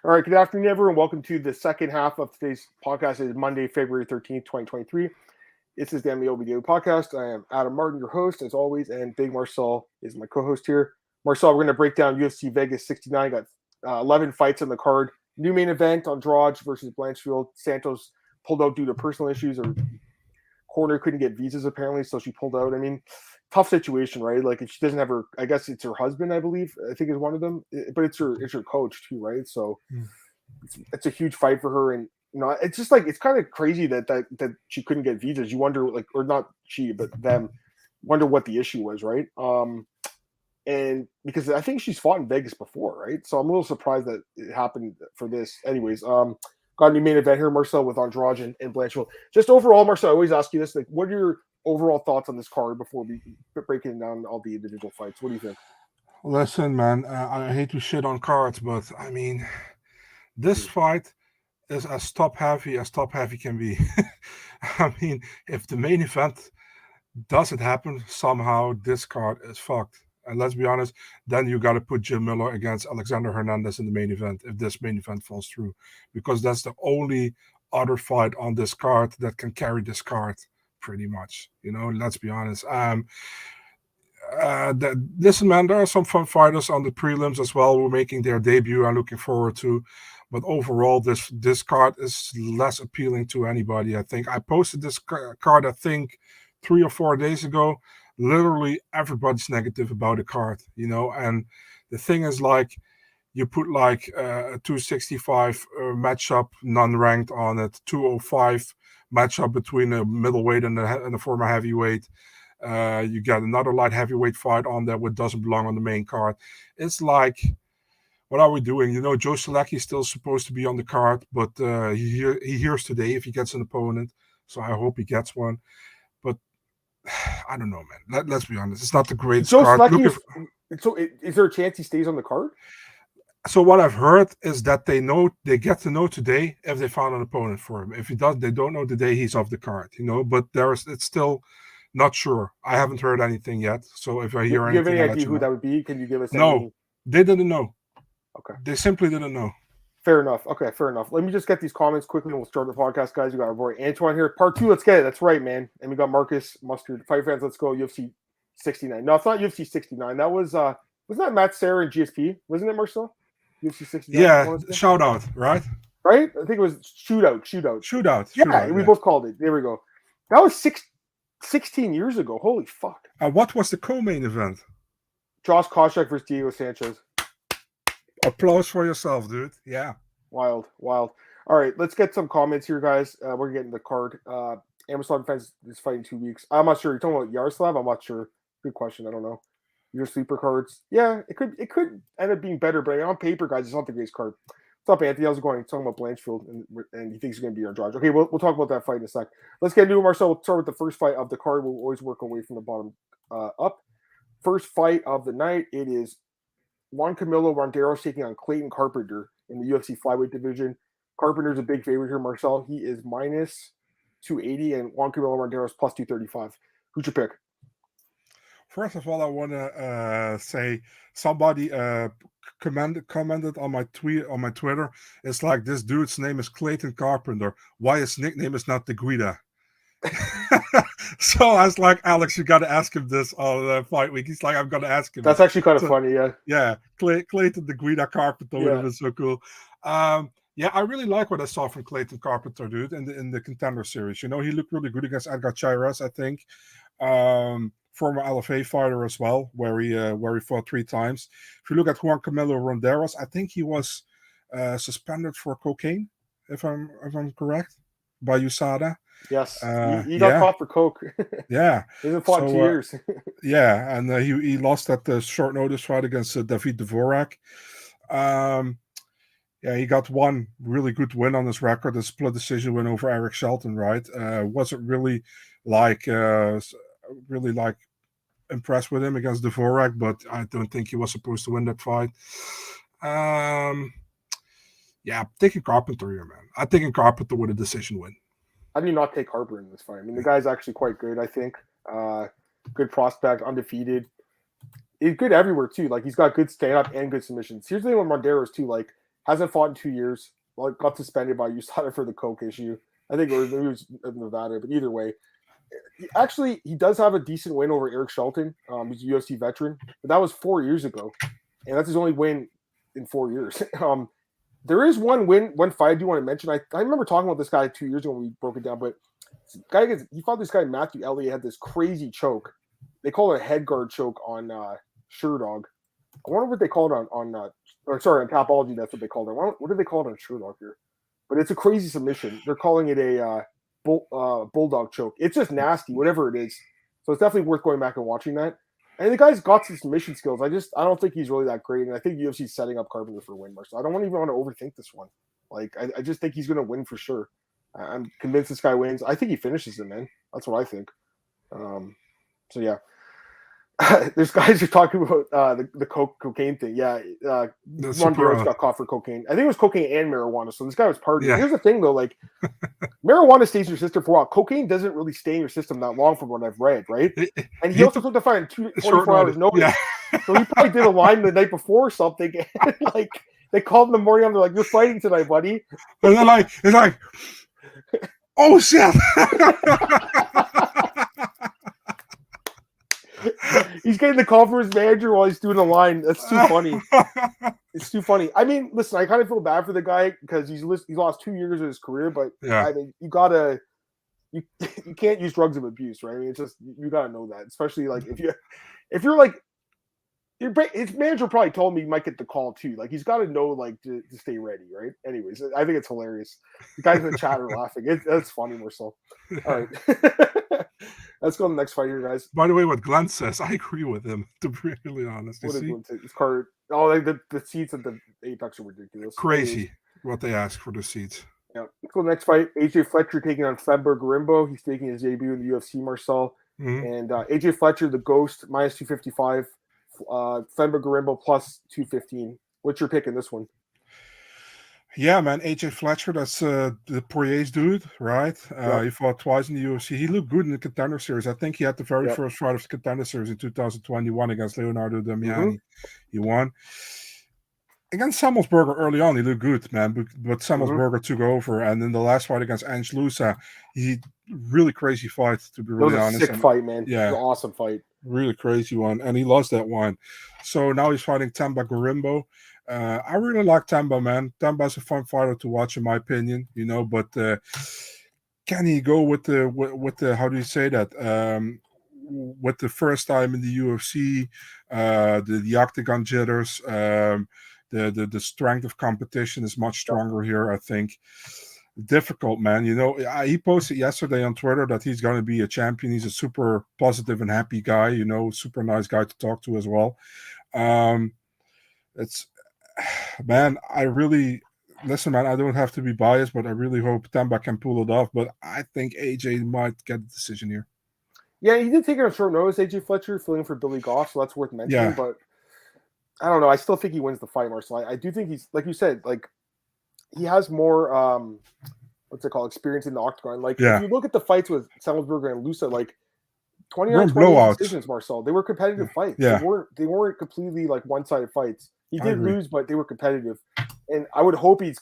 All right, good afternoon, everyone. Welcome to the second half of today's podcast. It is Monday, February 13th, 2023. This is the MMAOB Daily Podcast. I am Adam Martin, your host, as always, and Big Marcel is my co-host here. Marcel, we're going to break down UFC Vegas 69. Got 11 fights on the card. New main event, Andrade versus Blanchfield. Santos pulled out due to personal issues, or corner couldn't get visas, apparently, so she pulled out. I mean, tough situation, right? Like, if she doesn't have her, I guess it's her husband, I believe, I think is one of them, but it's her coach too, right? So it's a huge fight for her, and it's just like, it's kind of crazy that she couldn't get visas. You wonder, like, or not she, but them, wonder what the issue was, right? And because I think she's fought in Vegas before, right? So I'm a little surprised that it happened for this. Anyways, got a new main event here, Marcel, with Andrade and Blanchfield. Just overall, Marcel, I always ask you this: like, what are your overall thoughts on this card before we breaking down all the individual fights? What do you think? Listen, man, I hate to shit on cards, but I mean, this fight is as top heavy can be. I mean, if the main event doesn't happen, somehow this card is fucked. And let's be honest, then you got to put Jim Miller against Alexander Hernandez in the main event if this main event falls through, because that's the only other fight on this card that can carry this card pretty much. Let's be honest. Listen, man, there are some fun fighters on the prelims as well who are making their debut. I'm looking forward to, but overall, this card is less appealing to anybody. I think I posted this card, I think, 3 or 4 days ago. Literally everybody's negative about the card, and the thing is, like, you put like a 265 matchup non-ranked on it, 205 matchup between a middleweight and a former heavyweight. You got another light heavyweight fight on there which doesn't belong on the main card. It's like, what are we doing? Joe Solecki is still supposed to be on the card, but he hears today if he gets an opponent, so I hope he gets one. But I don't know, man. Let's be honest. It's not the greatest Joe card. So is there a chance he stays on the card? So what I've heard is that they get to know today if they found an opponent for him. If he does, they don't know the day he's off the card, But it's still not sure. I haven't heard anything yet. So if I hear anything, do you have any idea who that would be? Can you give us? No, they didn't know. Okay, they simply didn't know. Fair enough. Okay, fair enough. Let me just get these comments quickly, and we'll start the podcast, guys. We got our boy Antoine here. Part 2, let's get it. That's right, man. And we got Marcus Mustard. Fight fans, let's go. UFC 69. No, it's not UFC 69. That was wasn't that Matt Serra and GSP? Wasn't it, Marcel? UFC 69. Yeah, shout out, right? Right? I think it was shootout. Yeah, we both called it. There we go. That was 16 years ago. Holy fuck. What was the co-main event? Josh Koscheck versus Diego Sanchez. Applause for yourself, dude. Yeah. Wild. All right, let's get some comments here, guys. We're getting the card. Amazon fans is fighting 2 weeks. I'm not sure. You're talking about Yaroslav? I'm not sure. Good question. I don't know. Your sleeper cards. Yeah, it could end up being better, but on paper, guys, it's not the greatest card. What's up, Anthony? How's it going? He's talking about Blanchfield, and he thinks he's going to be Andrade. Okay, we'll talk about that fight in a sec. Let's get into it, Marcel. We'll start with the first fight of the card. We'll always work our way from the bottom up. First fight of the night, it is Juancamilo Ronderos taking on Clayton Carpenter in the UFC flyweight division. Carpenter's a big favorite here, Marcel. He is minus 280, and Juancamilo Ronderos plus 235. Who's your pick? First of all, I want to say somebody commented on my Twitter. It's like, this dude's name is Clayton Carpenter. Why his nickname is not the Guida? So I was like, Alex, you got to ask him this on fight week. He's like, I'm going to ask him. That's actually kind of funny, yeah. Yeah, Clayton the Guida Carpenter would have been so cool. Yeah, I really like what I saw from Clayton Carpenter, dude, in the Contender Series. He looked really good against Edgar Chairez, I think. Former LFA fighter as well, where he fought 3 times. If you look at Juancamilo Ronderos, I think he was suspended for cocaine, if I'm correct, by USADA. Yes, he got caught for coke. Yeah, he hasn't fought 2 years. Yeah, and he lost that short notice fight against David Dvorak. Yeah, he got one really good win on his record, a split decision win over Eric Shelton. Right, wasn't really like impressed with him against Dvorak, but I don't think he was supposed to win that fight. Yeah, I'm taking Carpenter here, man. I'm taking Carpenter with a decision win. How do you not take Harper in this fight? I mean, the guy's actually quite good, I think. Good prospect, undefeated. He's good everywhere, too. Like, he's got good stand-up and good submissions. Here's the thing with Ronderos, too. Like, Hasn't fought in 2 years. Well, got suspended by USADA for the coke issue. I think it was in Nevada, but either way. He does have a decent win over Eric Shelton. He's a UFC veteran, but that was 4 years ago, and that's his only win in 4 years. There is one fight I do want to mention. I remember talking about this guy 2 years ago when we broke it down, but he fought this guy Matthew Elliott, had this crazy choke. They call it a head guard choke on Sherdog. I wonder what they call it on Tapology. That's what they called it. What do they call it on Sherdog here? But it's a crazy submission. They're calling it a bulldog choke. It's just nasty, whatever it is. So it's definitely worth going back and watching that. And the guy's got some submission skills. I don't think he's really that great. And I think UFC's setting up Carpenter for a win, so I don't even want to overthink this one. Like, I just think he's going to win for sure. I'm convinced this guy wins. I think he finishes him, man. That's what I think. So yeah. There's guys who are talking about the cocaine thing. Yeah, Ronderos got caught for cocaine. I think it was cocaine and marijuana. So this guy was partying. Yeah. Here's the thing, though. Like, marijuana stays in your system for a while. Cocaine doesn't really stay in your system that long, from what I've read, right? And he also took the fight in 24 hours notice. Yeah. So he probably did a line the night before or something. And, like, they called him in the morning. They're like, "You're fighting tonight, buddy." And they're like, "It's like, oh shit." He's getting the call for his manager while he's doing a line. That's too funny. It's too funny. I mean, listen, I kind of feel bad for the guy because he's lost 2 years of his career, but yeah. I mean, you can't use drugs of abuse, right? I mean, it's just, you gotta know that, especially like if you're like, his manager probably told me he might get the call too. Like, he's got to know, like, to stay ready, right? Anyways, I think it's hilarious. The guys in the chat are laughing. That's funny, Marcel. All right. Let's go to the next fight here, guys. By the way, what Glenn says, I agree with him, to be really honest. What is Glenn say? His card. Oh, like the seats at the Apex are ridiculous. Crazy what they ask for the seats. Yeah. Let's go to the next fight. AJ Fletcher taking on Themba Gorimbo. He's taking his debut in the UFC, Marcel. Mm-hmm. And AJ Fletcher, the Ghost, minus 255. Themba Gorimbo plus 215. What's your pick in this one? Yeah, man, AJ Fletcher, that's the Poirier's dude, right? He fought twice in the UFC. He looked good in the Contender Series. I think he had the very first fight of the Contender Series in 2021 against Leonardo Damiani. Mm-hmm. He won. Against Samuelsberger early on, he looked good, man, but Samuelsberger took over. And in the last fight against Ange Lusa, really crazy fight, to be really honest. It was a sick fight, man. Yeah. It was an awesome fight. Really crazy one. And he lost that one. So now he's fighting Themba Gorimbo. I really like Themba, man. Themba's a fun fighter to watch, in my opinion, but can he go with the how do you say that? With the first time in the UFC, the octagon jitters, the strength of competition is much stronger here, I think. Difficult, man. He posted yesterday on Twitter that he's going to be a champion. He's a super positive and happy guy, super nice guy to talk to as well. It's man, I really listen, man. I don't have to be biased, but I really hope Themba can pull it off. But I think AJ might get the decision here. Yeah, he did take it on short notice, AJ Fletcher, filling for Billy Goff, so that's worth mentioning. Yeah. But I don't know. I still think he wins the fight, Marcel. I do think he's, like you said, like, he has more experience in the octagon. Like, if you look at the fights with Samuelsberger and Lusa, like 29-28 decisions, Marcel. They were competitive fights. Yeah. They weren't completely like one-sided fights. He did lose, but they were competitive. And I would hope he's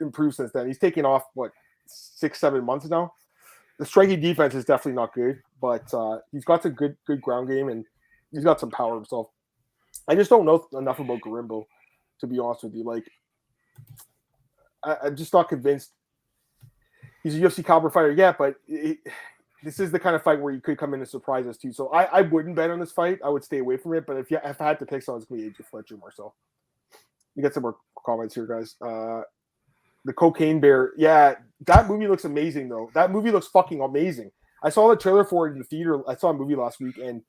improved since then. He's taken off, 6-7 months now. The striking defense is definitely not good, but he's got some good ground game, and he's got some power himself. I just don't know enough about Gorimbo, to be honest with you. Like, I'm just not convinced. He's a UFC caliber fighter, yeah, but this is the kind of fight where you could come in and surprise us too. So I wouldn't bet on this fight. I would stay away from it. But if I had to pick someone, it's going to be AJ Fletcher, Marcel. You get some more comments here, guys. The Cocaine Bear. Yeah, that movie looks amazing, though. That movie looks fucking amazing. I saw the trailer for it in the theater. I saw a movie last week, and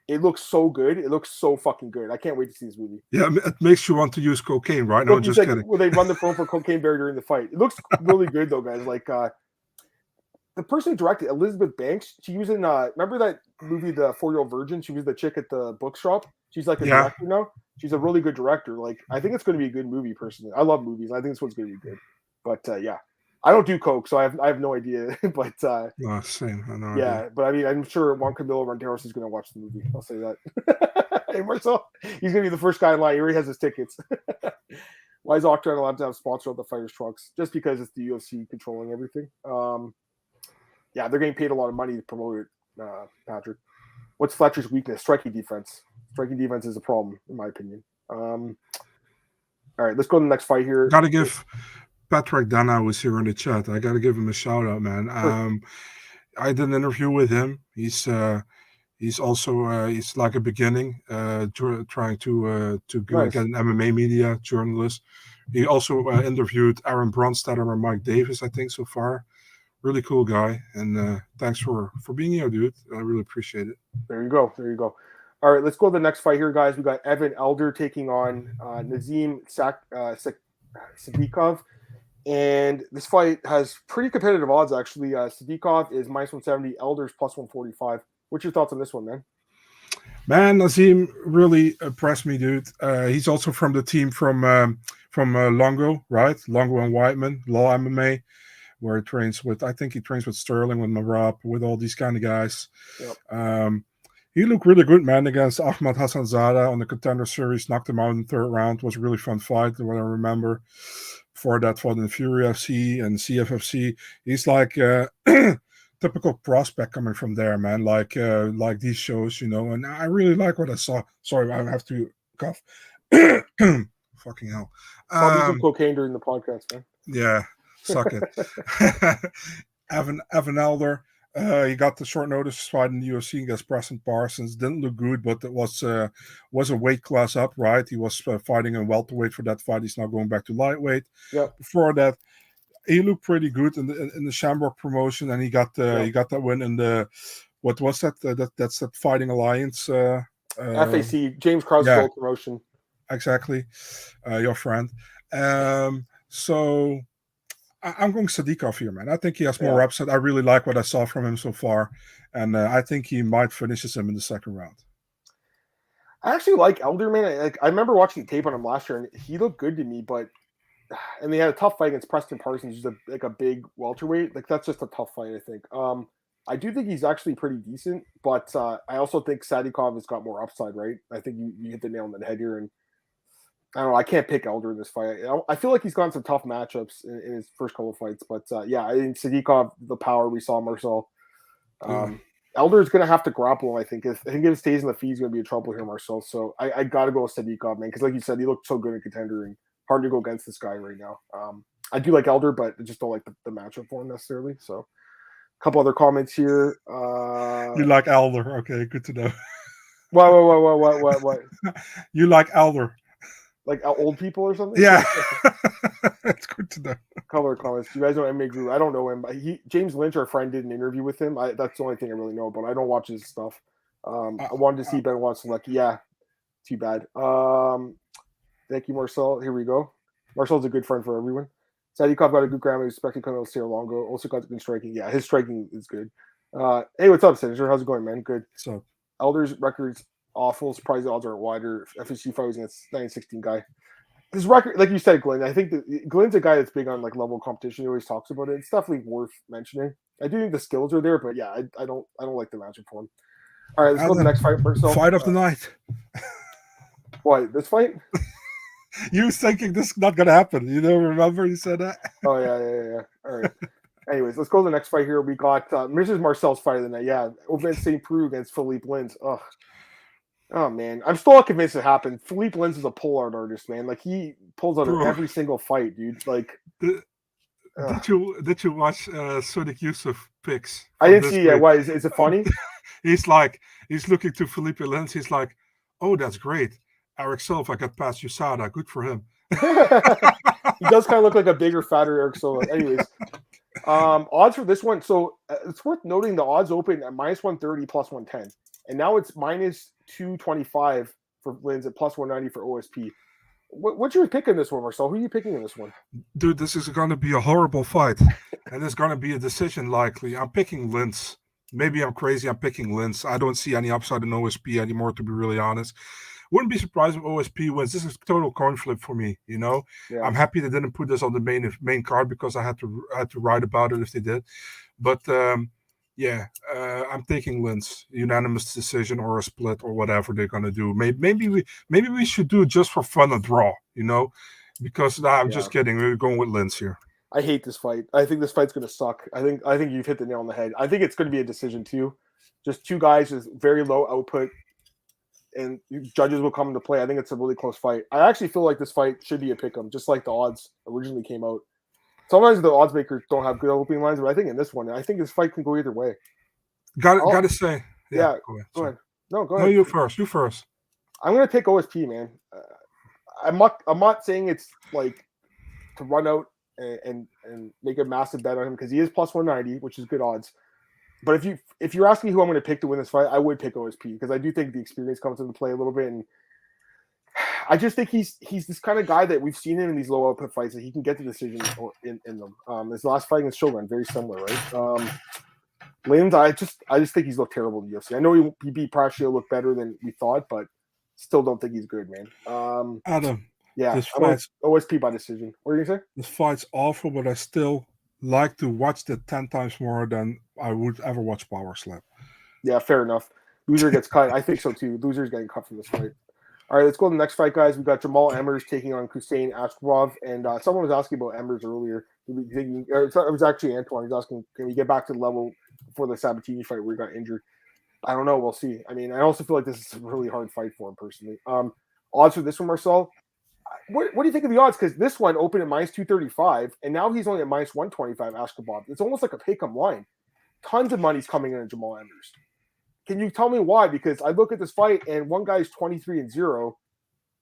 it looks so good. It looks so fucking good. I can't wait to see this movie. Yeah, it makes you want to use cocaine, right? No, just kidding. Well, they run the phone for Cocaine Bear during the fight. It looks really good, though, guys. Like, the person who directed, Elizabeth Banks, she was in, remember that movie, The 4-Year-Old Virgin? She was the chick at the bookshop. She's like a director now. She's a really good director. Like, I think it's going to be a good movie, personally. I love movies. I think this one's going to be good. But, yeah. I don't do coke, so I have no idea. But same. I know. Yeah, but I mean, I'm sure Juancamilo Ronderos is going to watch the movie. I'll say that. Hey, Marcel, he's going to be the first guy in line. He already has his tickets. Why is Octagon allowed to have sponsor of the fighters' trucks? Just because it's the UFC controlling everything. Yeah, they're getting paid a lot of money to promote it, Patrick. What's Fletcher's weakness? Striking defense. Striking defense is a problem, in my opinion. All right, let's go to the next fight here. Got to give Patrick Dana, who's here in the chat, I got to give him a shout out, man. I did an interview with him. He's also he's like a beginning, trying to get an MMA media journalist. He also interviewed Aaron Bronstetter and Mike Davis, I think, so far. Really cool guy, and thanks for being here, dude. I really appreciate it. There you go. All right, let's go to the next fight here, guys. We got Evan Elder taking on Nazim Sadykhov. And this fight has pretty competitive odds, actually. Sadykhov is minus 170, Elder's plus 145. What's your thoughts on this one, man? Man, Nazim really impressed me, dude. He's also from the team from Longo, right? Longo and Whiteman, Law MMA, where he trains with, I think he trains with Sterling, with Marab, with all these kind of guys. Yep. He looked really good, man, against Ahmad Hassanzada on the Contender Series. Knocked him out in the third round. It was a really fun fight, what I remember. Before that, fought in the Fury FC and CFFC. He's like typical prospect coming from there, man. Like these shows, you know. And I really like what I saw. Sorry, I have to cough. Fucking hell. I'll do some cocaine during the podcast, man. Yeah, suck it. Evan Elder. He got the short notice fight in the UFC against Preston Parsons. Didn't look good, but it was a weight class up, right? He was fighting in welterweight for that fight. He's now going back to lightweight. Yep. Before that, he looked pretty good in the Shamrock promotion, and he got that win in the what was that? That's the Fighting Alliance. FAC James Croswell promotion. Exactly, your friend. So. I'm going Sadykhov here, man. I think he has more upside. I really like what I saw from him so far, and I think he might finish him in the second round. I actually like Elder, man. I remember watching tape on him last year, and he looked good to me. And they had a tough fight against Preston Parsons, who's a big welterweight. Like that's just a tough fight, I think. I do think he's actually pretty decent, but I also think Sadykhov has got more upside, right? I think you hit the nail on the head here, and I don't know. I can't pick Elder in this fight. I feel like he's gotten some tough matchups in his first couple of fights, but I think Sadykhov, the power we saw, Marcel. Elder is going to have to grapple. I think if he stays in the feed, he's going to be in trouble here, Marcel. So I got to go with Sadykhov, man, because like you said, he looked so good in Contender and hard to go against this guy right now. I do like Elder, but I just don't like the matchup for him necessarily. So a couple other comments here. You like Elder? Okay, good to know. What? You like Elder? Like old people or something? Yeah. It's good to know. Color comments. You guys know MMA Guru? I don't know him. James Lynch, our friend, did an interview with him. That's the only thing I really know about. I don't watch his stuff. I wanted to see Ben Watson. Like, yeah, too bad. Thank you, Marcel. Here we go. Marcel's a good friend for everyone. Sadykhov got a good grammar. Expected coming out of Sierra Longo. Also got good striking. Yeah, his striking is good. Hey, what's up, Senator? How's it going, man? Good. So Elder's records awful. Surprised the odds are wider. FSC fight was against 916 guy. His record, like you said, Glenn, I think Glenn's a guy that's big on like level competition. He always talks about it. It's definitely worth mentioning. I do think the skills are there, but yeah, I don't like the matchup for him. All right, let's go to the next fight. Fight of the night. What, this fight? You was thinking this is not going to happen. You don't remember you said that? Oh, yeah. All right. Anyways, let's go to the next fight here. We got Mrs. Marcel's fight of the night. Yeah, Ovince St. Preux against Philipe Lins. Ugh. Oh, man. I'm still not convinced it happened. Philipe Lins is a pull art artist, man. Like, he pulls out every single fight, dude. Like, did you watch Sonic Yusuf picks? I didn't see it. Why? Is it funny? He's looking to Philipe Lins. He's like, oh, that's great. Eric Silva got past USADA. Good for him. He does kind of look like a bigger, fatter Eric Silva. Anyways, odds for this one. So it's worth noting the odds open at minus 130, plus 110. And now it's minus 225 for Lins at plus 190 for OSP. What's your pick in this one, Marcel? Who are you picking in this one? Dude, this is going to be a horrible fight. And it's going to be a decision likely. I'm picking Lins. Maybe I'm crazy. I'm picking Lins. I don't see any upside in OSP anymore, to be really honest. Wouldn't be surprised if OSP wins. This is a total coin flip for me, you know. Yeah. I'm happy they didn't put this on the main card because I had to write about it if they did. But I'm taking Lins, unanimous decision or a split or whatever they're gonna do. Maybe we should do it just for fun, a draw, you know. Because I'm just kidding. We're going with Linz here. I hate this fight. I think this fight's going to suck. I think you've hit the nail on the head. I think it's going to be a decision too. Just two guys with very low output, and judges will come into play. I think it's a really close fight. I actually feel like this fight should be a pick'em, just like the odds originally came out. Sometimes the odds makers don't have good opening lines, but I think in this one, I think this fight can go either way. Got to say. Yeah. Go ahead. No, go ahead. No, you first. You first. I'm going to take OSP, man. I'm not saying it's like to run out and make a massive bet on him because he is plus 190, which is good odds. But if you're asking who I'm going to pick to win this fight, I would pick OSP because I do think the experience comes into play a little bit, and I just think he's this kind of guy that we've seen him in these low output fights that he can get the decision in them. His last fight against Shogun, very similar, right? Linz, I just think he's looked terrible in the UFC. I know he beat Prachnio, looked better than we thought, but still don't think he's good, man. Adam, yeah, OSP by decision. What are you gonna say? This fight's awful, but I still like to watch that 10 times more than I would ever watch Power Slap. Yeah, fair enough. Loser gets cut. I think so too. Loser's getting cut from this fight. All right, let's go to the next fight, guys. We got Jamall Emmers taking on Khusein Askhabov, and someone was asking about Emmers earlier. It was actually Antoine. He's asking, can we get back to the level before the Sabatini fight where he got injured? I don't know. We'll see. I mean, I also feel like this is a really hard fight for him personally. Odds for this one, Marcel. What do you think of the odds? Because this one opened at minus 235, and now he's only at minus 125. Askhabov. It's almost like a pick-em line. Tons of money's coming in at Jamall Emmers. Can you tell me why? Because I look at this fight, and one guy's 23-0,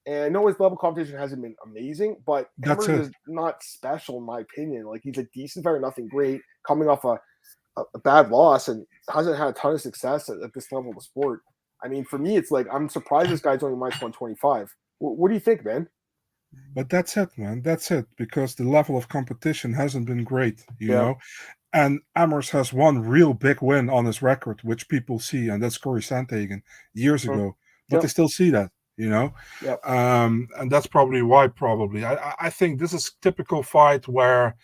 and I know his level competition hasn't been amazing, but Emmers is not special in my opinion. Like, he's a decent fighter, nothing great, coming off a bad loss, and hasn't had a ton of success at this level of the sport. I mean, for me, it's like I'm surprised this guy's only minus 125. What do you think, man? But that's it, man. That's it, because the level of competition hasn't been great, you know. And Emmers has one real big win on his record, which people see, and that's Khusein years ago. But they still see that, you know. And that's probably why. I think this is a typical fight where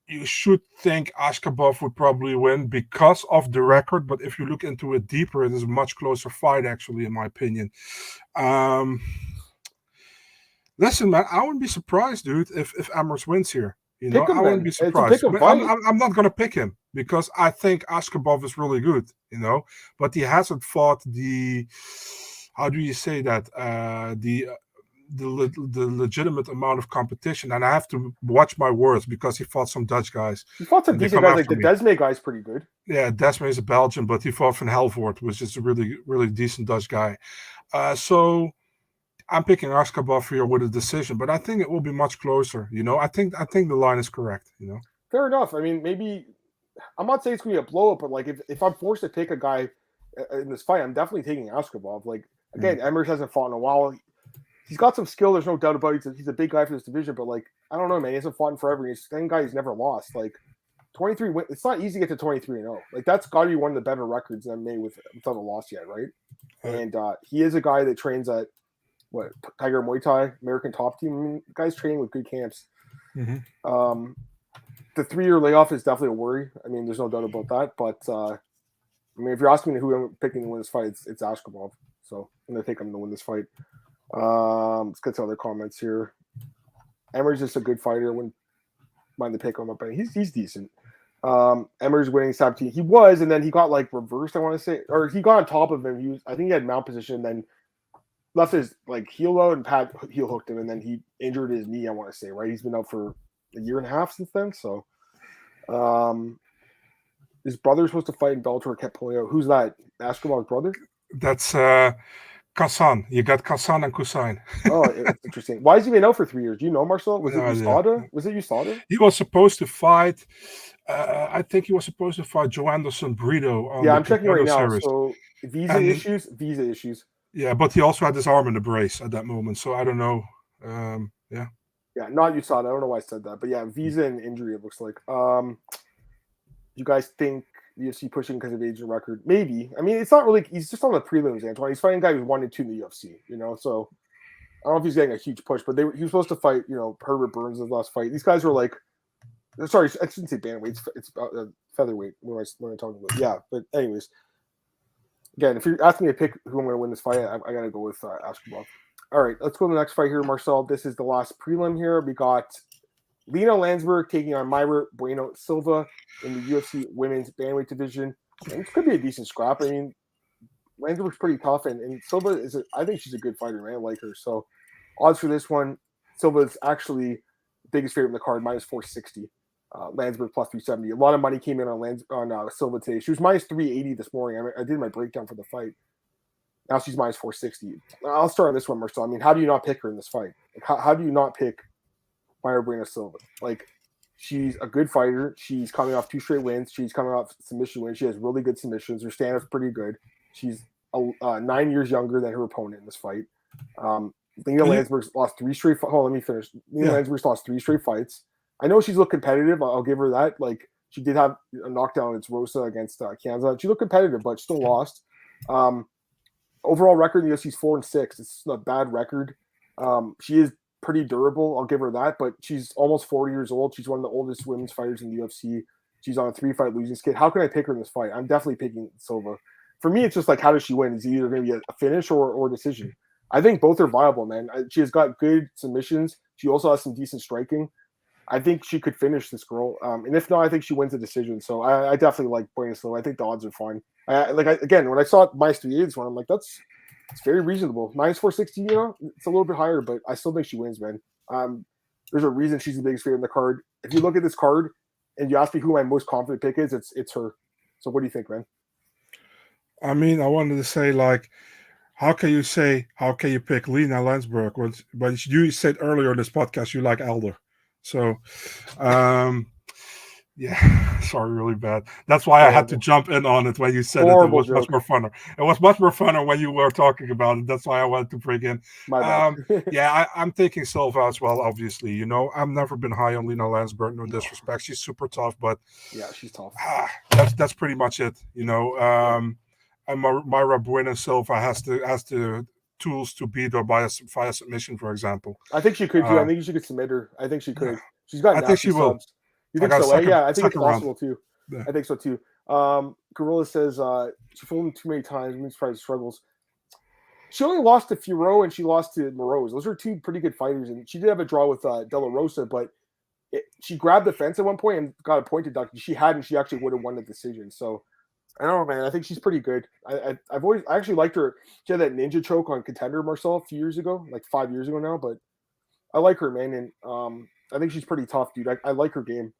you should think Askhabov would probably win because of the record. But if you look into it deeper, it is a much closer fight, actually, in my opinion. Listen, man, I wouldn't be surprised, dude, if Emmers wins here. You know, I wouldn't be surprised. I'm not going to pick him because I think Askhabov is really good, you know, but he hasn't fought the, how do you say that, the legitimate amount of competition. And I have to watch my words because he fought some Dutch guys. He fought some decent guys, like the Desme guy's pretty good. Yeah, Desme is a Belgian, but he fought Van Helvoort, which is a really, really decent Dutch guy. So I'm picking Askhabov here with a decision, but I think it will be much closer. You know, I think the line is correct. You know, fair enough. I mean, maybe I'm not saying it's going to be a blow up, but like if I'm forced to take a guy in this fight, I'm definitely taking Askhabov. Like again, Emmers hasn't fought in a while. He's got some skill. There's no doubt about it. He's a big guy for this division, but like I don't know, man. He hasn't fought in forever. He's the same guy who's never lost. Like 23. It's not easy to get to 23-0. Like that's got to be one of the better records in MMA without a loss yet, right? And he is a guy that trains at Tiger Muay Thai, American Top Team. I mean, the guy's training with good camps. The 3-year layoff is definitely a worry. I mean, there's no doubt about that. But I mean, if you're asking me who I'm picking to win this fight, it's Askhabov. So I'm gonna take him to win this fight. Let's get to other comments here. Emmers is just a good fighter. Wouldn't mind the pick him up, but he's decent. Emmers winning Sabatini. He was, and then he got like reversed. I want to say, or he got on top of him. I think he had mount position, then left his like heel out and Pat heel hooked him, and then he injured his knee. I want to say, right? He's been out for a year and a half since then. So, his brother's supposed to fight in Bellator. Kept pulling out. Who's that? Askhabov's brother? That's Khusein. You got Khusein and Khusein. Oh, it's interesting. Why has he been out for 3 years? Do you know, Marcel? Was it USADA? Was it USADA? He was supposed to fight. I think he was supposed to fight Joe Anderson Brito. I'm checking right now. Series. So visa issues. Yeah, but he also had his arm in the brace at that moment, so I don't know. Yeah, not USADA. I don't know why I said that, but yeah, visa and injury. It looks like. You guys think the UFC pushing because of age and record? Maybe. I mean, it's not really. He's just on the prelims, Antoine. He's fighting a guy who's 1 and 2 in the UFC. You know, so I don't know if he's getting a huge push, but he was supposed to fight. You know, Herbert Burns' last fight. These guys were like, sorry, I shouldn't say bantamweight. It's featherweight. What am I talking about? Yeah, but anyways. Again, if you're asking me to pick who I'm going to win this fight, I got to go with Askhabov. All right, let's go to the next fight here, Marcel. This is the last prelim here. We got Lina Lansberg taking on Mayra Bueno Silva in the UFC Women's Bantamweight division. And it could be a decent scrap. I mean, Lansberg's pretty tough, and Silva I think she's a good fighter, man. I like her. So, odds for this one, Silva's actually the biggest favorite in the card, minus 460. Lansberg plus 370. A lot of money came in on Silva today. She was minus 380 this morning. I did my breakdown for the fight. Now she's minus 460. I'll start on this one, Marcel. I mean, how do you not pick her in this fight? Like, how do you not pick Mayra Bueno Silva? Like, she's a good fighter. She's coming off 2 straight wins. She's coming off submission wins. She has really good submissions. Her stand-up's pretty good. She's 9 years younger than her opponent in this fight. Lina Lansberg's lost 3 straight. Let me finish. Lina Lansberg's lost 3 straight fights. I know she's looked competitive. I'll give her that. Like, she did have a knockdown against Rosa against Kansas. She looked competitive, but still lost. Overall record in the UFC is 4-6. It's a bad record. She is pretty durable. I'll give her that. But she's almost 40 years old. She's one of the oldest women's fighters in the UFC. She's on a 3-fight losing skid. How can I pick her in this fight? I'm definitely picking Silva. For me, it's just like, how does she win? Is it either going to be a finish or a decision? I think both are viable, man. She has got good submissions. She also has some decent striking. I think she could finish this girl. And if not, I think she wins a decision. So I definitely like Bueno Silva. I think the odds are fine. Again, when I saw minus 380 one, I'm like, it's very reasonable. Minus 460, it's a little bit higher, but I still think she wins, man. There's a reason she's the biggest favorite in the card. If you look at this card and you ask me who my most confident pick is, it's her. So what do you think, man? I mean, I wanted to say, like, how can you pick Lina Lansberg? But you said earlier in this podcast you like Elder. So, yeah, sorry, really bad. That's why I had to jump in on it when you said it was joke. Much more funner. It was much more funner when you were talking about it. That's why I wanted to bring in. My bad. Yeah, I'm taking Silva as well, obviously. I've never been high on Lina Lansberg, no disrespect. She's super tough, but yeah, she's tough. That's pretty much it, And Mayra Bueno Silva has the tools to beat her via submission, for example. I think she could too. I think she could submit her. I think she could. Yeah. She's got. I think she will. You think so? Yeah, I think it's possible too. Yeah. I think so too. Gorilla says she fought him too many times. Means probably struggles. She only lost to Furo and she lost to Moroz. Those are 2 pretty good fighters, and she did have a draw with De La Rosa, but she grabbed the fence at one point and got a point deducted. She hadn't. She actually would have won the decision. So. I don't know, man. I think she's pretty good. I actually liked her. She had that ninja choke on Contender Marcel a few years ago, like 5 years ago now. But I like her, man, and I think she's pretty tough, dude. I like her game.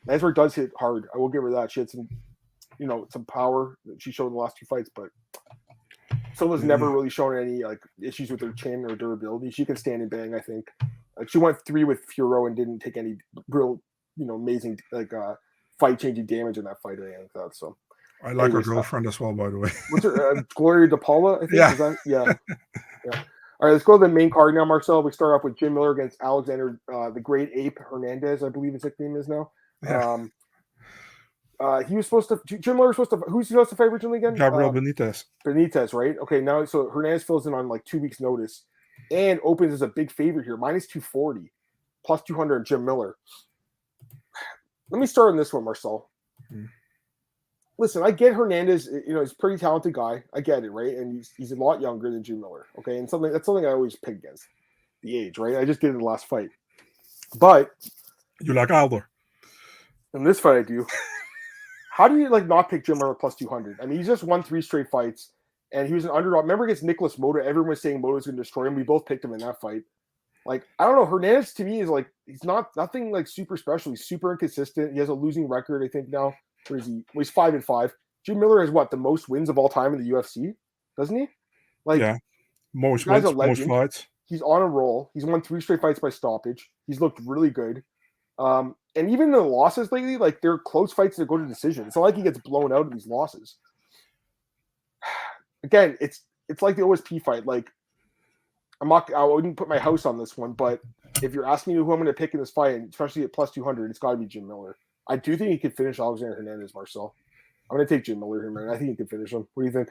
Lansberg does hit hard. I will give her that. She had some, some power that she showed in the last 2 fights, but Silva's never really shown any issues with her chin or durability. She can stand and bang. I think. She went 3 with Furo and didn't take any real, amazing fight-changing damage in that fight or anything like that. So I like her girlfriend as well, by the way. What's her Gloria DePaula? I think. Yeah. Yeah. All right, let's go to the main card now, Marcel. We start off with Jim Miller against Alexander, the Great Ape Hernandez, I believe his nickname is now. Yeah. He was supposed to. Jim Miller was supposed to. Who's he supposed to fight originally again? Gabriel Benitez. Benitez, right? Okay, now so Hernandez fills in on 2 weeks' notice, and opens as a big favorite here, minus 240, plus 200. Jim Miller. Let me start on this one, Marcel. Listen, I get Hernandez. He's a pretty talented guy. I get it, right? And he's a lot younger than Jim Miller. Okay, and that's something I always pick against, the age, right? I just did it in the last fight, but you like Alder. In this fight, I do. How do you not pick Jim Miller plus 200? I mean, he's just won 3 straight fights, and he was an underdog. Remember against Nicholas Motta, everyone was saying Motta's going to destroy him. We both picked him in that fight. I don't know. Hernandez to me is he's nothing super special. He's super inconsistent. He has a losing record, I think now. Where is he? Well, he's 5-5. Jim Miller has the most wins of all time in the UFC, doesn't he? Yeah, most wins, most fights. He's on a roll. He's won 3 straight fights by stoppage. He's looked really good. And even the losses lately, they're close fights that go to decision. It's not like he gets blown out of these losses. Again, it's like the OSP fight. I wouldn't put my house on this one, but if you're asking me who I'm going to pick in this fight, and especially at plus 200, it's got to be Jim Miller. I do think he could finish Alexander Hernandez, Marcel. I'm going to take Jim Miller here, man. I think he can finish him. What do you think?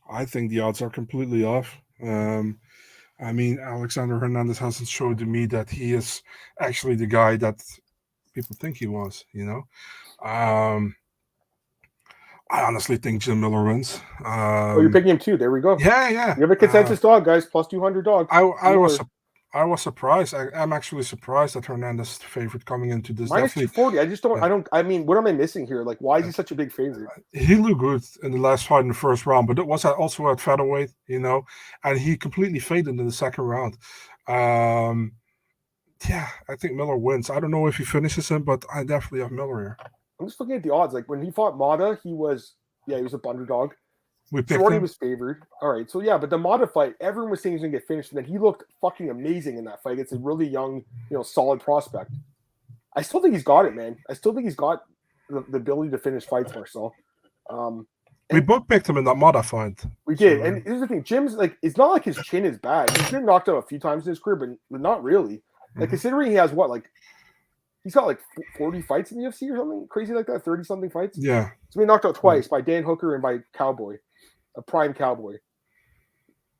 I think the odds are completely off. I mean, Alexander Hernandez hasn't showed to me that he is actually the guy that people think he was, I honestly think Jim Miller wins. Oh, you're picking him too. There we go. Yeah. You have a consensus dog, guys. Plus 200 dog. I was surprised. I'm actually surprised that Hernandez is the favorite coming into this. Minus 240. I just don't. I don't. I mean, what am I missing here? Like, why is he such a big favorite? He looked good in the last fight in the first round, but it was also at featherweight, and he completely faded in the second round. Yeah, I think Miller wins. I don't know if he finishes him, but I definitely have Miller here. I'm just looking at the odds. Like when he fought Mata, he was a underdog. We picked Shorty him. was favored. All right, so yeah, but the Mata fight, everyone was saying he was gonna get finished, and then he looked fucking amazing in that fight. It's a really young, solid prospect. I still think he's got it, man. I still think he's got the ability to finish fights, Marcel. We both picked him in that Mata fight. We did, and here's the thing: Jim's like, it's not like his chin is bad. He's been knocked out a few times in his career, but not really. Like considering he has he's got like 40 fights in the UFC or something crazy like that, 30 something fights. Yeah, he's been knocked out twice by Dan Hooker and by Cowboy, a prime Cowboy.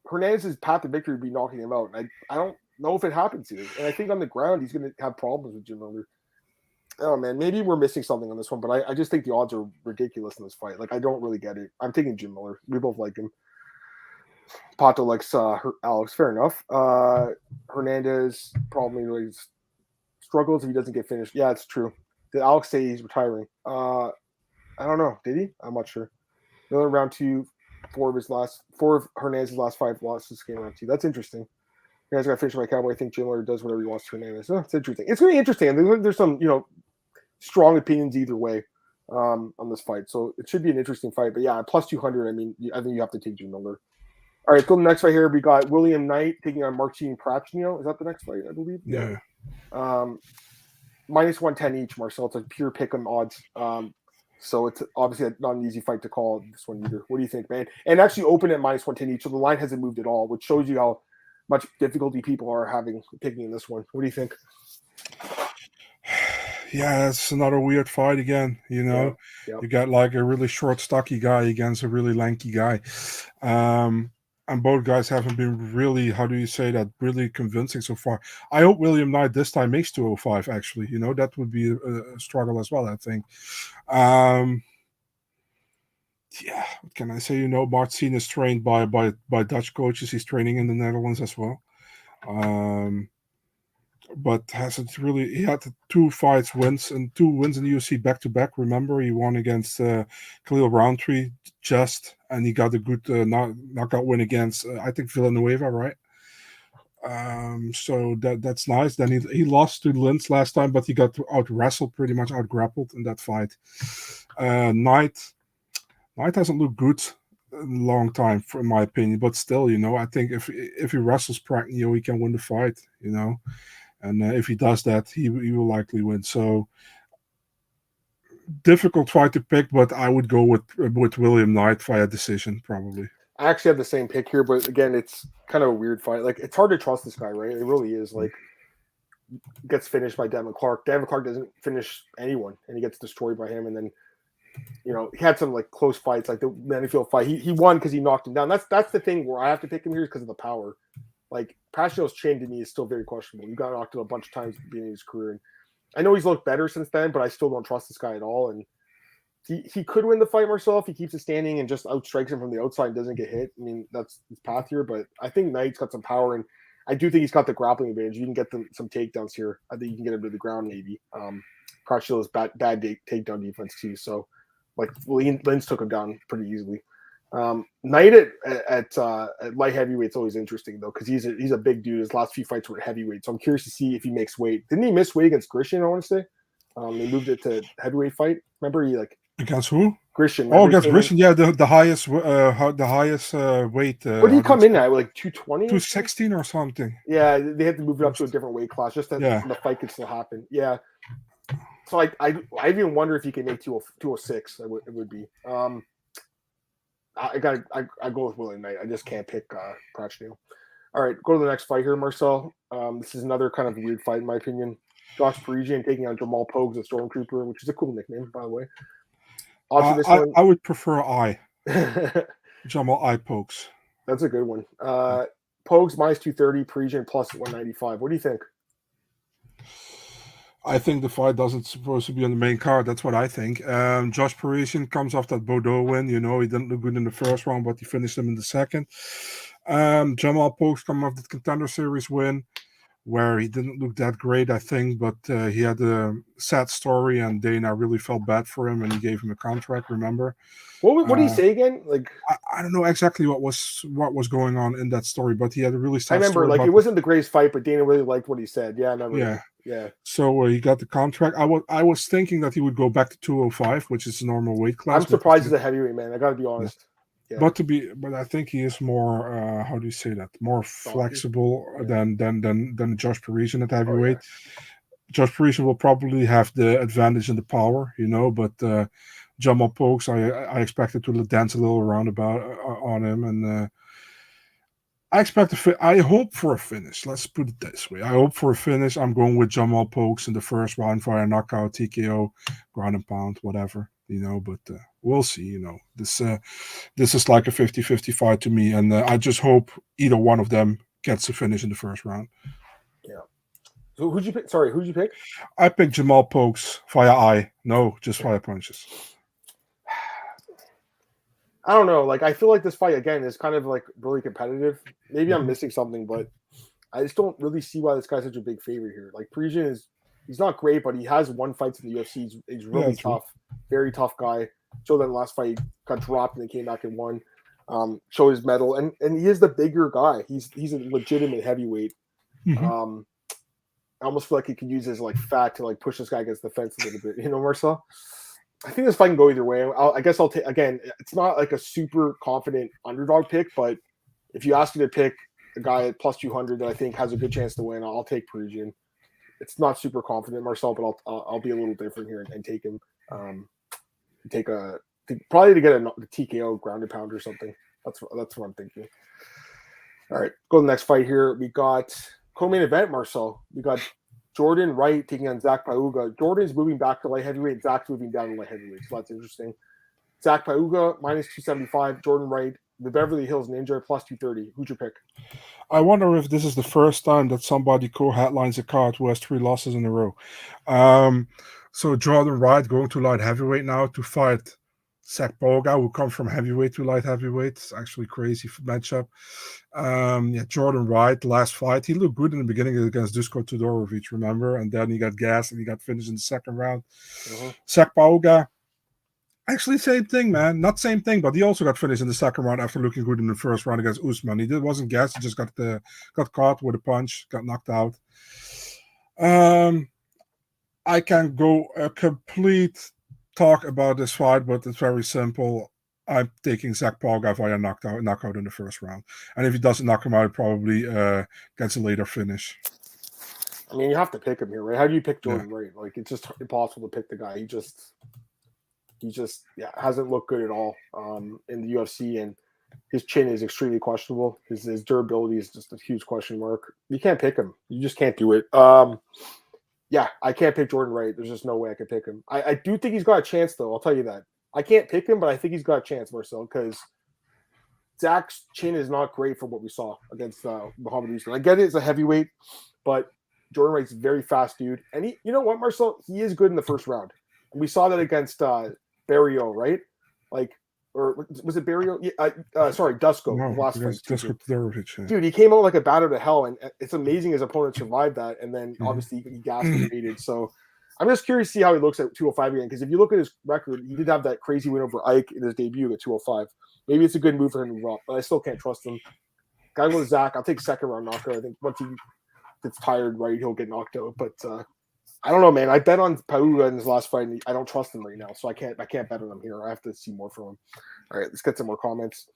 Hernandez's path to victory would be knocking him out. I don't know if it happens here, and I think on the ground he's going to have problems with Jim Miller. Oh man, maybe we're missing something on this one, but I just think the odds are ridiculous in this fight. Like I don't really get it. I'm taking Jim Miller. We both like him. Pato likes Alex. Fair enough. Hernandez probably really struggles if he doesn't get finished. Yeah, it's true. Did Alex say he's retiring? I don't know. Did he? I'm not sure. Miller round 2, 4 of Hernandez's last 5 losses came round 2. That's interesting. You guys got finished by Cowboy. I think Jim Miller does whatever he wants to Hernandez. Oh, it's interesting. It's really interesting. There's some strong opinions either way on this fight, so it should be an interesting fight. But yeah, plus 200. I mean, I think you have to take Jim Miller. All right, go to the next fight here. We got William Knight taking on Marcin Prachnio. Is that the next fight, I believe? Yeah. Minus 110 each, Marcel. It's a pure pick'em odds. So it's obviously not an easy fight to call this one either. What do you think, man? And actually open at minus 110 each, so the line hasn't moved at all, which shows you how much difficulty people are having picking in this one. What do you think? Yeah, it's another weird fight again. Yeah. You got like a really short, stocky guy against a really lanky guy. And both guys haven't been really, how do you say that, really convincing so far. I hope William Knight this time makes 205, actually. That would be a struggle as well, I think. Yeah, what can I say? Marcin is trained by Dutch coaches. He's training in the Netherlands as well. But hasn't really, he had 2 wins in the UFC back-to-back. Remember, he won against Khalil Roundtree and he got a good knockout win against, I think, Villanueva, right? So that's nice. Then he lost to Lins last time, but he got out-wrestled, pretty much out-grappled in that fight. Knight hasn't looked good in a long time, in my opinion, but still, I think if he wrestles Prachnio, he can win the fight, And if he does that, he will likely win. So difficult fight to pick, but I would go with William Knight via decision, probably. I actually have the same pick here, but again, it's kind of a weird fight. Like, it's hard to trust this guy, right? It really is. Like, gets finished by Devin Clark. Devin Clark doesn't finish anyone, and he gets destroyed by him. And then, he had some like close fights, like the Manyfield fight. He won because he knocked him down. That's the thing where I have to pick him here because of the power. Like, Prachnio's chin to me is still very questionable. He got knocked out a bunch of times at the beginning of his career. And I know he's looked better since then, but I still don't trust this guy at all. And he could win the fight, Marcel, if he keeps it standing and just outstrikes him from the outside and doesn't get hit. I mean, that's his path here. But I think Knight's got some power, and I do think he's got the grappling advantage. You can get some takedowns here. I think you can get him to the ground maybe. Prachnio's bad takedown defense too. So, like, Lins took him down pretty easily. Knight at light heavyweight is always interesting though, because he's a big dude. His last few fights were heavyweight, so I'm curious to see if he makes weight. Didn't he miss weight against Grisham? I want to say they moved it to heavyweight fight. Remember he against who? Grisham. Oh, against Grisham, yeah, the highest weight. What did he come in at? Like 220, 216 or something? Yeah, they had to move it up to a different weight class just that the fight could still happen. Yeah. So I even wonder if he can make 206. It would be. I go with William Knight. I just can't pick Prachnio. All right, go to the next fight here, Marcel. This is another kind of weird fight in my opinion. Josh Parisian taking on Jamal Pogues, a Stormtrooper, which is a cool nickname, by the way. I would prefer Jamal Pogues. That's a good one. Pogues minus 230, Parisian plus 195. What do you think? I think the fight doesn't supposed to be on the main card. That's what I think. Josh Parisian comes off that Bordeaux win. You know, he didn't look good in the first round, but he finished him in the second. Jamal Pogues come off the Contender Series win, where he didn't look that great, I think, but he had a sad story, and Dana really felt bad for him, and he gave him a contract. Remember? What did he say again? Like I don't know exactly what was going on in that story, but he had a really sad I remember, story. like it wasn't the greatest fight, but Dana really liked what he said. Yeah, I remember. Yeah. Yeah. So he got the contract. I was thinking that he would go back to 205, which is the normal weight class. I'm surprised he's a heavyweight, man. I got to be honest. Yeah. But I think he is more how do you say that? More flexible than Josh Parisian at heavyweight. Josh Parisian will probably have the advantage in the power, you know, but Jamal Pogues, I expected to dance a little around on him, and I hope for a finish. Let's put it this way. I hope for a finish. I'm going with Jamal Pogues in the first round via knockout, TKO, ground and pound, whatever, you know, but we'll see, you know. This is like a 50-50 fight to me, and I just hope either one of them gets a finish in the first round. Yeah. So who'd you pick? Sorry, who'd you pick? I picked Jamal Pogues via eye. No, just via punches. I don't know. Like, I feel like this fight, again, is kind of, like, really competitive. Maybe I'm missing something, but I just don't really see why this guy's such a big favorite here. Like, Parisian he's not great, but he has won fights in the UFC. He's really tough. Very tough guy. Showed that in the last fight, he got dropped and then came back and won. Showed his medal. And he is the bigger guy. He's a legitimate heavyweight. I almost feel like he could use his, like, fat to, like, push this guy against the fence a little bit. You know, Marcel? I think this fight can go either way. I guess I'll take, again, it's not like a super confident underdog pick, but if you ask me to pick a guy at plus 200 that I think has a good chance to win, I'll take Parisian. It's not super confident, Marcel, but I'll be a little different here and take him. Probably to get a TKO ground and pound or something. That's what I'm thinking. All right, go to the next fight here. We got co-main event, Marcel. We got Jordan Wright taking on Zach Pauga. Jordan's moving back to light heavyweight. Zach's moving down to light heavyweight. So that's interesting. Zach Pauga, minus 275. Jordan Wright, the Beverly Hills Ninja, plus 230. Who'd you pick? I wonder if this is the first time that somebody co-headlines a card who has 3 losses in a row. So Jordan Wright going to light heavyweight now to fight Zach Pauga, who comes from heavyweight to light heavyweight. It's actually crazy matchup. Jordan Wright, last fight, he looked good in the beginning against Dusko Todorovic, remember? And then he got gassed and he got finished in the second round. Zach Pauga, actually same thing, man. Not same thing, but he also got finished in the second round after looking good in the first round against Usman. He wasn't gassed, he just got caught with a punch, got knocked out. I can go a complete talk about this fight, but it's very simple. I'm taking Zach Pauga via knockout in the first round. And if he doesn't knock him out, he probably gets a later finish. I mean, you have to pick him here, right? How do you pick Jordan Wright? Like, it's just impossible to pick the guy. He just hasn't looked good at all in the UFC, and his chin is extremely questionable. His durability is just a huge question mark. You can't pick him. You just can't do it. I can't pick Jordan Wright. There's just no way I can pick him. I do think he's got a chance, though. I'll tell you that. I can't pick him, but I think he's got a chance, Marcel, because Zach's chin is not great from what we saw against Muhammad Usman. I get it, it's a heavyweight, but Jordan Wright's a very fast dude. And he, you know what, Marcel? He is good in the first round. And we saw that against Barrio, right? Like, or was it Barrio? Sorry, Dusko. No, last fight. Dusko, Dude, he came out like a bat out of hell, and it's amazing his opponent survived that. And then obviously he gassed and faded. So I'm just curious to see how he looks at 205 again, because if you look at his record, he did have that crazy win over Ike in his debut at 205. Maybe it's a good move for him to move up, but I still can't trust him. Gotta go with Zach. I'll take second round knockout. I think once he gets tired, right, he'll get knocked out. But I don't know, man. I bet on Pauga in his last fight, and I don't trust him right now, so I can't bet on him here. I have to see more from him. All right, let's get some more comments.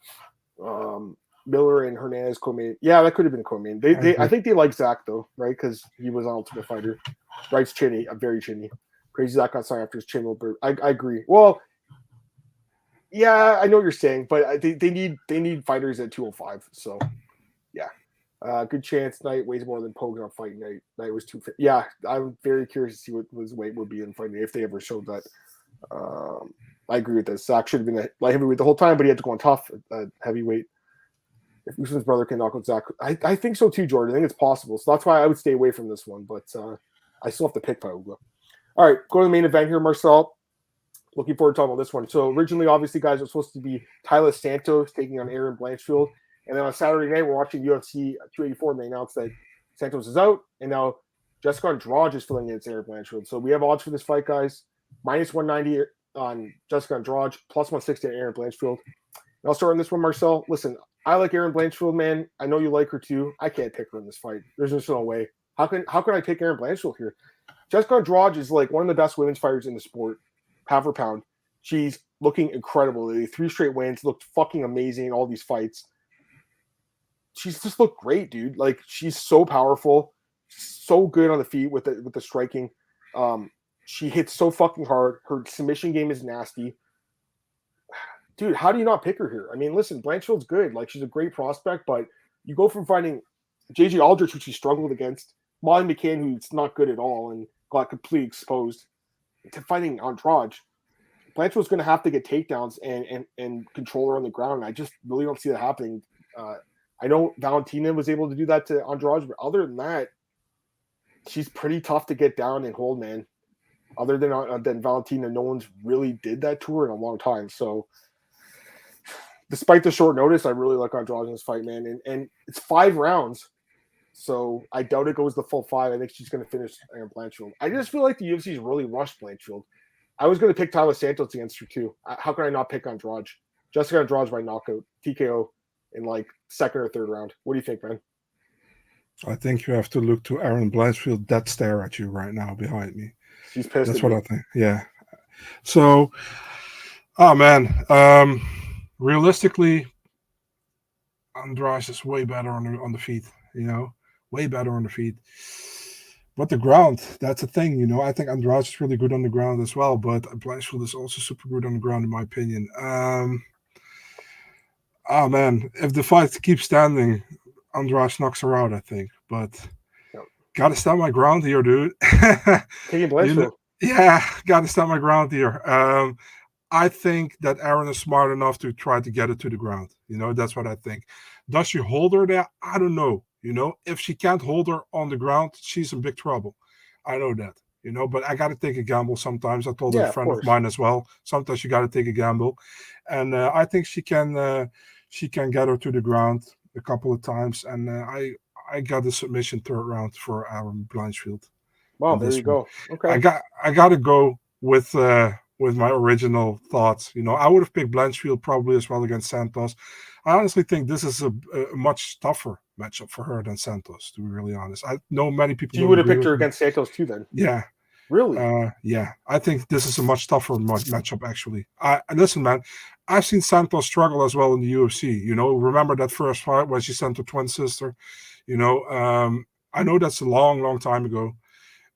Miller and Hernandez co-main. Yeah, that could have been co-main. I think they like Zach though, right? Because he was an Ultimate Fighter. Wright's chinny, very chinny. Crazy Zach got signed after his chin. I agree. Well, yeah, I know what you're saying, but they need fighters at 205. So yeah, good chance. Knight weighs more than Pogues on fight night. Knight was 250. Yeah, I'm very curious to see what his weight would be in fight night if they ever showed that. I agree with this. Zach should have been a light heavyweight the whole time, but he had to go on tough heavyweight. If Usman's brother can knock out Zach, I think so too, Jordan. I think it's possible. So that's why I would stay away from this one. But I still have to pick Pogues. All right, go to the main event here, Marcel. Looking forward to talking about this one. So originally, obviously, guys, it was supposed to be Tyler Santos taking on Erin Blanchfield. And then on Saturday night, we're watching UFC 284, and they announced that Santos is out. And now Jessica Andrade is filling in against Erin Blanchfield. So we have odds for this fight, guys. Minus 190 on Jessica Andrade, plus 160 on Erin Blanchfield. And I'll start on this one, Marcel. Listen, I like Erin Blanchfield, man. I know you like her too. I can't pick her in this fight. There's just no way. How can I pick Erin Blanchfield here? Jessica Andrade is like one of the best women's fighters in the sport, pound for pound. She's looking incredible. 3 straight wins, looked fucking amazing in all these fights. She's just looked great, dude. Like, she's so powerful, so good on the feet with the striking. She hits so fucking hard. Her submission game is nasty. Dude, how do you not pick her here? I mean, listen, Blanchfield's good. Like, she's a great prospect, but you go from fighting JJ Aldrich, who she struggled against, Molly McCann, who's not good at all and got completely exposed, to fighting Andrade. Blanchfield's going to have to get takedowns and control her on the ground. I just really don't see that happening. I know Valentina was able to do that to Andrade, but other than that, she's pretty tough to get down and hold, man. Other than Valentina, no one's really did that to her in a long time. So, despite the short notice, I really like Andrade in this fight, man. And it's 5 rounds, so I doubt it goes the full 5. I think she's going to finish Erin Blanchfield. I just feel like the UFC's really rushed Blanchfield. I was going to pick Tyler Santos against her too. How can I not pick Andrade? Jessica Andrade by knockout, TKO in like 2nd or 3rd round. What do you think, man? I think you have to look to Erin Blanchfield that stare at you right now behind me. She's pissed. That's what I think. Yeah. So, oh man, realistically, Andrade is way better on the feet. You know, way better on the feet. But the ground, that's a thing, you know. I think Andrade is really good on the ground as well, but Blanchfield is also super good on the ground, in my opinion. Oh, man, if the fight keeps standing, Andrade knocks her out, I think. But got to stand my ground here, dude. Taking Blanchfield. Yeah, got to stand my ground here. I think that Erin is smart enough to try to get it to the ground. You know, that's what I think. Does she hold her there? I don't know. You know, if she can't hold her on the ground, she's in big trouble. I know that, you know, but I got to take a gamble sometimes. I told a friend of mine as well. Sometimes you got to take a gamble. And I think she can get her to the ground a couple of times. And I got the submission 3rd round for Erin Blanchfield. Wow, there you go. Okay. I got to go with my original thoughts. You know, I would have picked Blanchfield probably as well against Santos. I honestly think this is a much tougher matchup for her than Santos, to be really honest. I know many people. You would have picked her against Santos too, then? Yeah. Really? Yeah. I think this is a much tougher matchup, actually. Listen, man, I've seen Santos struggle as well in the UFC. You know, remember that first fight when she sent her twin sister? You know, I know that's a long, long time ago,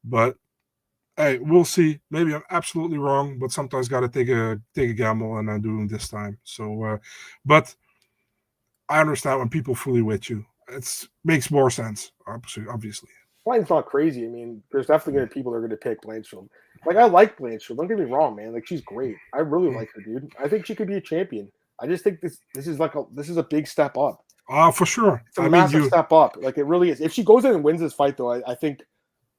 but hey, we'll see. Maybe I'm absolutely wrong, but sometimes got to take a gamble, and I'm doing this time. So, but I understand when people fully with you. It makes more sense, obviously. Mine's not crazy. I mean, there's definitely going to be people that are going to pick Blanchfield. Like, I like Blanchfield. Don't get me wrong, man. Like, she's great. I really like her, dude. I think she could be a champion. I just think this is a big step up. For sure. It's a massive step up. Like, it really is. If she goes in and wins this fight, though, I think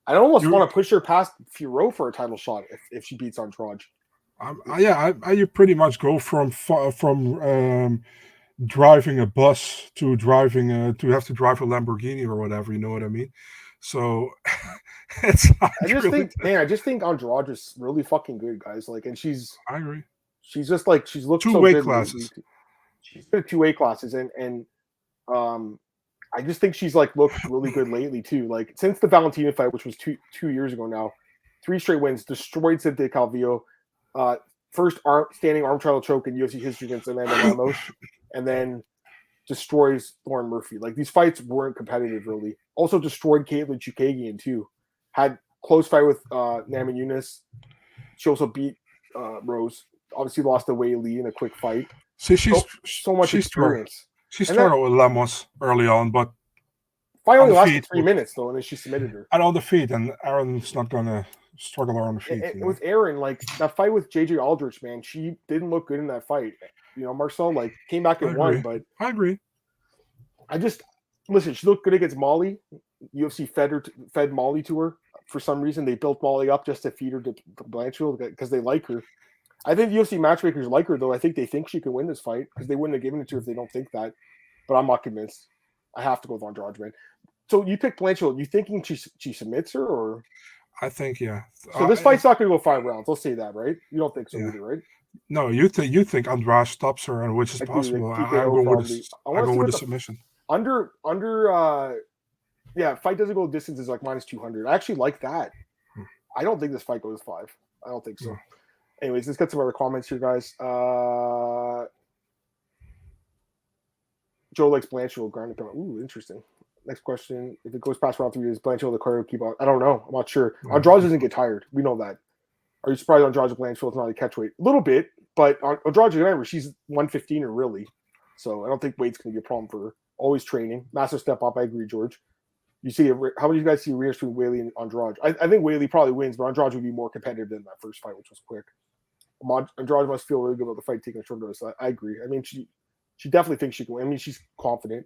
I almost want to push her past Furo for a title shot if she beats Andrade. You pretty much go from driving a bus to driving to have to drive a Lamborghini or whatever. You know what I mean? So it's. I just think Andrade is really fucking good, guys. Like, and I agree. She's just like she's looked 2 so weight good classes. She's been 2 weight classes, and I just think she's like looked really good lately too. Like since the Valentina fight, which was two years ago now, 3 straight wins, destroyed Sadykhov. First standing arm trial choke in UFC history against Amanda Ramos, and then destroys Lauren Murphy. Like these fights weren't competitive really. Also destroyed Caitlin Chukagian too. Had close fight with Nama Yunus. She also beat Rose. Obviously lost to Wei Li in a quick fight. See, she's so much experience. She started with Lemos early on, but fight only lasted 3 minutes though, and then she submitted her. And on the feet, and Erin's not gonna struggle her on the feet. And with Erin, like that fight with JJ Aldrich, man, she didn't look good in that fight. You know, Marcel like came back and won, but I agree. Listen, she looked good against Molly. UFC fed Molly to her for some reason they built Molly up just to feed her to Blanchfield because they like her. I think UFC matchmakers like her, though. I think they think she can win this fight because they wouldn't have given it to her if they don't think that. But I'm not convinced. I have to go with Andrade, man. So you pick Blanchfield. You thinking she submits her, or? I think, yeah. So this fight's not going to go 5 rounds. Let's say that, right? You don't think so either, right? No, you think Andrade stops her, and which is possible. I'm going with the submission. Under fight doesn't go distance is like -200. I actually like that. I don't think this fight goes 5. I don't think so. Anyways, let's get some other comments here, guys. Joe likes Blanchfield ground and pound. Ooh, interesting. Next question. If it goes past round 3, is Blanchfield the cardio keep on? I don't know. I'm not sure. Andrade doesn't get tired. We know that. Are you surprised Andrade Blanchfield's not a catch weight? A little bit, but Andrade, remember, she's 115 really. So I don't think weight's going to be a problem for her. Always training. Massive step up. I agree, George. You see, how many of you guys see a rematch between Weili and Andrade? I think Weili probably wins, but Andrade would be more competitive than that first fight, which was quick. Andrade must feel really good about the fight taking a short notice. I agree. I mean, she definitely thinks she can win. I mean, she's confident.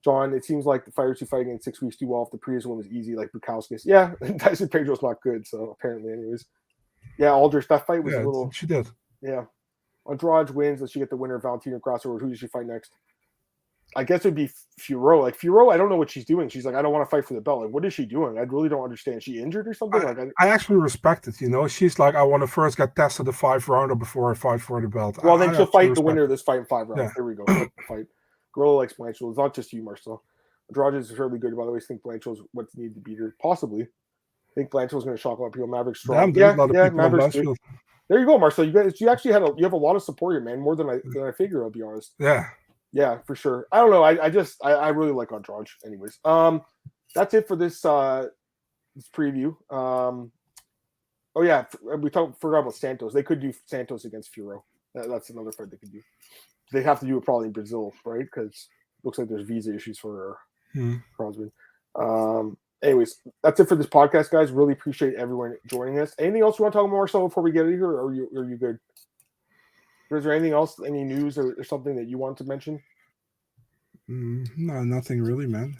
John, it seems like the fighters who fighting in 6 weeks do well if the previous one was easy, like Bukowskis. Yeah, Tyson Pedro's not good, so apparently, anyways. Yeah, Aldrich, that fight was a little. She did. Yeah. Andrade wins. Does she get the winner? Valentina Grasso, or who does she fight next? I guess it would be Furo. Like, Furo, I don't know what she's doing. She's like, I don't want to fight for the belt. Like, what is she doing? I really don't understand. Is she injured or something? I actually respect it, She's like, I want to first get tested the 5 rounder before I fight for the belt. Well, then she'll fight the winner of this fight in 5 rounds. Yeah. There we go. Fight. Gorilla likes Blanchfield. It's not just you, Marcel. Andrade is really good, but I always think Blanchfield's what's needed to beat her. Possibly. I think Blanchfield's going to shock a lot of people. Maverick's strong. Maverick's good. There you go, Marcel. You have a lot of support here, man. More than I figured, I'll be honest. Yeah, for sure. I don't know. I really like Andrade. Anyways, that's it for this preview. Forgot about Santos. They could do Santos against Furo. That's another fight they could do. They have to do it probably in Brazil, right? Because it looks like there's visa issues for Crosby. Anyways, that's it for this podcast, guys. Really appreciate everyone joining us. Anything else you want to talk more so before we get out of here, or are you good? Is there anything else, any news or something that you want to mention? No, nothing really, man.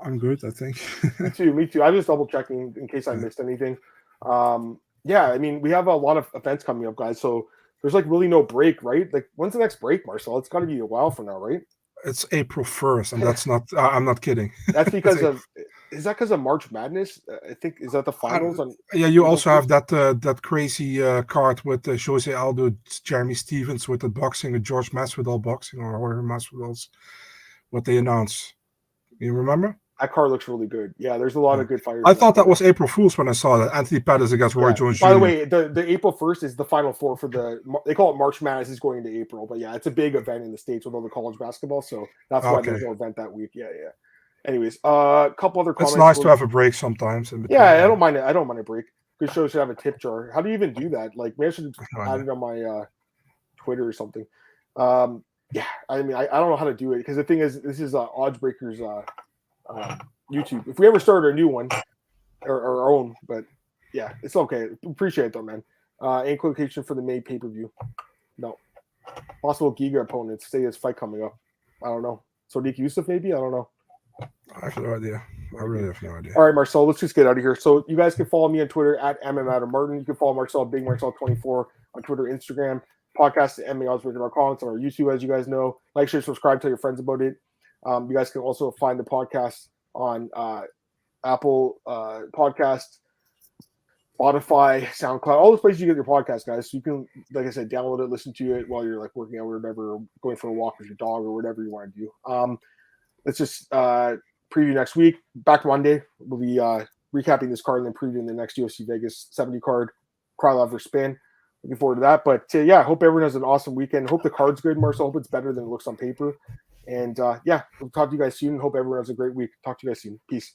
I'm good, I think. Me too. I'm just double checking in case I missed anything. I mean, we have a lot of events coming up, guys. So there's like really no break, right? Like, when's the next break, Marcel? It's got to be a while from now, right? It's April 1st, and that's not. I'm not kidding. That's because of. Is that because of March Madness? I think is that the finals on. Yeah, you also have that crazy card with Jose Aldo, Jeremy Stevens with the boxing, and George Masvidal boxing, or Jorge Masvidal's. What they announced. You remember? That card looks really good. Yeah, there's a lot of good fighters. I thought that was April Fool's when I saw that. Anthony Pettis against Roy Jones Jr. By the way, the April 1st is the Final Four for they call it March Madness is going into April. But yeah, it's a big event in the States with all the college basketball. So that's why there's no event that week. Yeah. Anyways, a couple other comments. It's nice to have a break sometimes. Yeah, I don't mind it. I don't mind a break. Good show should have a tip jar. How do you even do that? Like, maybe I should add it on my Twitter or something. Yeah, I mean, I don't know how to do it because the thing is, this is Odds Breakers YouTube. If we ever started a new one, or our own, but yeah, it's okay. Appreciate it though, man. Any qualification for the May pay-per-view? No. Possible Giga opponents. Say his fight coming up. I don't know. Sodiq Yusuff maybe? I don't know. I have no idea. I really have no idea. All right, Marcel, let's just get out of here. So you guys can follow me on Twitter at MMAOB. You can follow Marcel, Big Marcel 24 on Twitter, Instagram. Podcast at MMAOB.com. It's on our YouTube, as you guys know. Like, share, subscribe, tell your friends about it. You guys can also find the podcast on Apple Podcast, Spotify, SoundCloud, all those places you get your podcast, guys. So you can, like I said, download it, listen to it while you're like working out or whatever, or going for a walk with your dog or whatever you want to do. Let's just preview next week. Back Monday, we'll be recapping this card and then previewing the next UFC Vegas 70 card, Krylov versus Spin. Looking forward to that. But yeah, I hope everyone has an awesome weekend. Hope the card's good, Marcel. Hope it's better than it looks on paper. And yeah, we'll talk to you guys soon. Hope everyone has a great week. Talk to you guys soon. Peace.